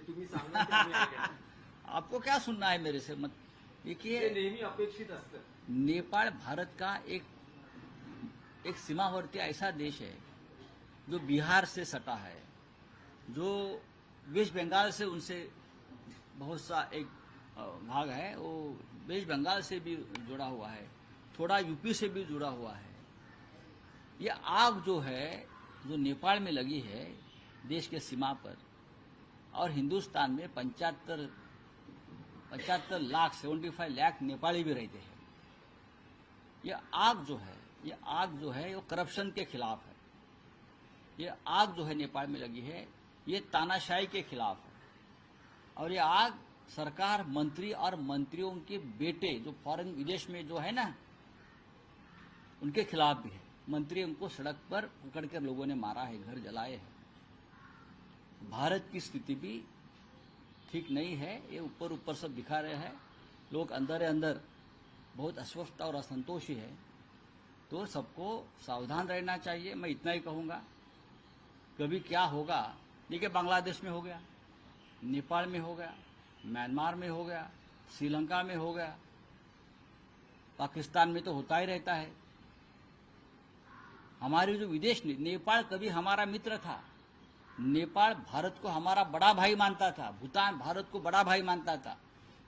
तुम्ही सांगणार ते आम्ही ऐकायचं. आपको क्या सुनना है मेरे से? मत देखिए, ते नेहमी अपेक्षित असतं. नेपाल भारत का एक सीमावर्ती ऐसा देश है जो बिहार से सटा है, जो वेस्ट बंगाल से उनसे बहुत सा एक भाग है, वो वेस्ट बंगाल से भी जुड़ा हुआ है, थोड़ा यूपी से भी जुड़ा हुआ है। ये आग जो है, जो नेपाल में लगी है देश के सीमा पर, और हिंदुस्तान में 75 लाख 75 लाख नेपाली भी रहते हैं। ये आग जो है वो करप्शन के खिलाफ है। ये आग जो है नेपाल में लगी है, ये तानाशाही के खिलाफ है। और ये आग सरकार, मंत्री और मंत्रियों के बेटे जो फॉरेन विदेश में जो है ना, उनके खिलाफ भी है। मंत्री उनको सड़क पर पकड़कर लोगों ने मारा है, घर जलाए हैं। भारत की स्थिति भी ठीक नहीं है। ये ऊपर ऊपर सब दिखा रहे हैं, लोग अंदर अंदर बहुत अस्वस्थ और असंतोषी है। तो सबको सावधान रहना चाहिए। मैं इतना ही कहूँगा, कभी क्या होगा। देखिए, बांग्लादेश में हो गया, नेपाल में हो गया, म्यांमार में हो गया, श्रीलंका में हो गया, पाकिस्तान में तो होता ही रहता है। हमारे जो विदेश, नेपाल कभी हमारा मित्र था। नेपाल भारत को हमारा बड़ा भाई मानता था, भूटान भारत को बड़ा भाई मानता था।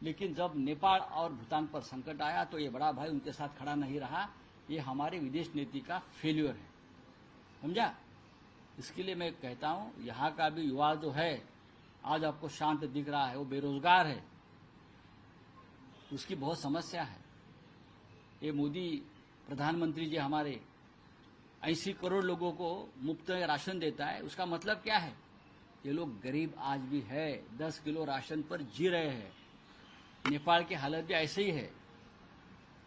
लेकिन जब नेपाल और भूटान पर संकट आया तो ये बड़ा भाई उनके साथ खड़ा नहीं रहा। ये हमारी विदेश नीति का फेल्यूर है, समझा। इसके लिए मैं कहता हूँ, यहाँ का भी युवा जो है, आज आपको शांत दिख रहा है, वो बेरोजगार है, उसकी बहुत समस्या है। ये मोदी प्रधानमंत्री जी हमारे 80 करोड़ लोगों को मुफ्त में राशन देता है। उसका मतलब क्या है? ये लोग गरीब आज भी है, 10 किलो राशन पर जी रहे हैं। नेपाल की हालत भी ऐसे ही है,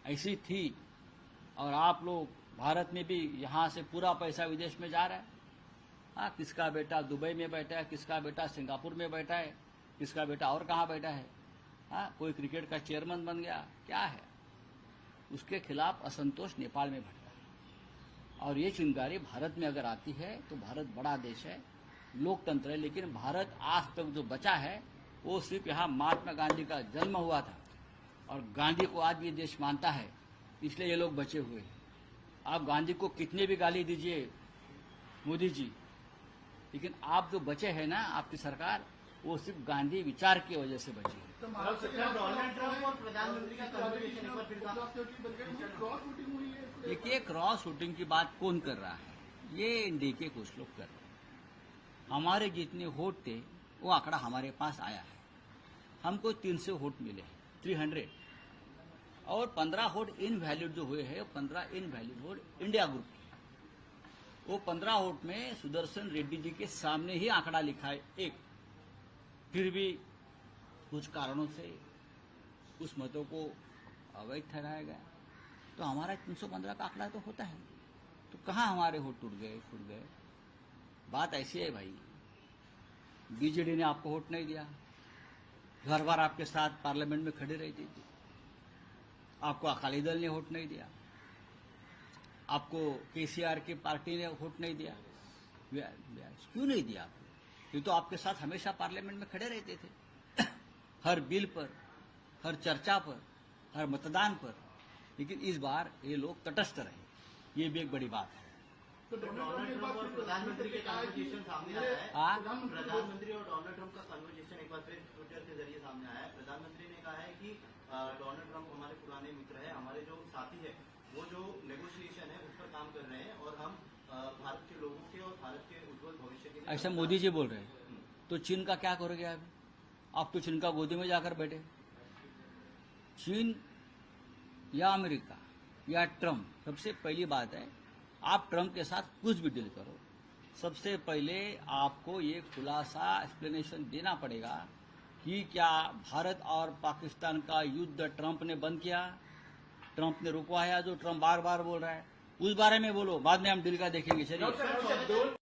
ऐसी थी। और आप लोग भारत में भी यहाँ से पूरा पैसा विदेश में जा रहा है। हाँ, किसका बेटा दुबई में बैठा है, किसका बेटा सिंगापुर में बैठा है, किसका बेटा और कहाँ बैठा है। हाँ, कोई क्रिकेट का चेयरमैन बन गया, क्या है। उसके खिलाफ असंतोष नेपाल में भटका है। और ये चिंगारी भारत में अगर आती है तो भारत बड़ा देश है, लोकतंत्र है, लेकिन भारत आज तक जो बचा है वो सिर्फ यहाँ महात्मा गांधी का जन्म हुआ था और गांधी को आज भी देश मानता है, इसलिए ये लोग बचे हुए हैं। आप गांधी को कितने भी गाली दीजिए मोदी जी, लेकिन आप जो बचे हैं ना, आपकी सरकार, वो सिर्फ गांधी विचार की वजह से बची है। डोनाल्ड ट्रंप और प्रधानमंत्री का कन्वर्सेशन एक बार फिर देखिए, क्रॉस वोटिंग की बात कौन कर रहा है? ये एनडीए के कुछ लोग कर रहे हैं। हमारे जितने वोट थे वो आंकड़ा हमारे पास आया है। हमको 300 वोट मिले हैं, 300, और 15 वोट इनवैलिड जो हुए हैं, 15 इनवैलिड वोट इंडिया ग्रुप के। वो 15 वोट में सुदर्शन रेड्डी जी के सामने ही आंकड़ा लिखा है एक। फिर भी कुछ कारणों से उस मतों को अवैध ठहराया गया। तो हमारा 315 का आंकड़ा तो होता है, तो कहाँ हमारे वोट टूट गए। बात ऐसी है भाई, बीजेडी ने आपको वोट नहीं दिया, हर बार आपके साथ पार्लियामेंट में खड़े रहती थी। आपको अकाली दल ने वोट नहीं दिया, आपको केसीआर की पार्टी ने वोट नहीं दिया। क्यों नहीं दिया आपको? ये तो आपके साथ हमेशा पार्लियामेंट में खड़े रहते थे हर बिल पर, हर चर्चा पर, हर मतदान पर। लेकिन इस बार ये लोग तटस्थ रहे, ये भी एक बड़ी बात है। तो डोनाल्ड ट्रंप और प्रधानमंत्री के कन्वर्सेशन सामने आया है। प्रधानमंत्री और डोनाल्ड ट्रंप का कन्वर्सेशन एक बार फिर ट्विटर के जरिए सामने आया है। प्रधानमंत्री ने कहा है कि डोनाल्ड ट्रंप हमारे पुराने मित्र हैं, हमारे जो साथी है, वो जो नेगोशिएशन है उस पर काम कर रहे हैं, और हम भारत के लोगों के और भारत के उज्जवल भविष्य के लिए। ऐसा मोदी जी बोल रहे हैं। तो चीन का क्या करोगे अभी? आप तो चीन का गोदी में जाकर बैठे। चीन या अमेरिका या ट्रंप, सबसे पहली बात है, आप ट्रंप के साथ कुछ भी डील करो, सबसे पहले आपको ये खुलासा एक्सप्लेनेशन देना पड़ेगा कि क्या भारत और पाकिस्तान का युद्ध ट्रंप ने बंद किया, ट्रंप ने रुकवाया, जो ट्रंप बार बार बोल रहा है, उस बारे में बोलो। बाद में हम डील का देखेंगे। चलिए।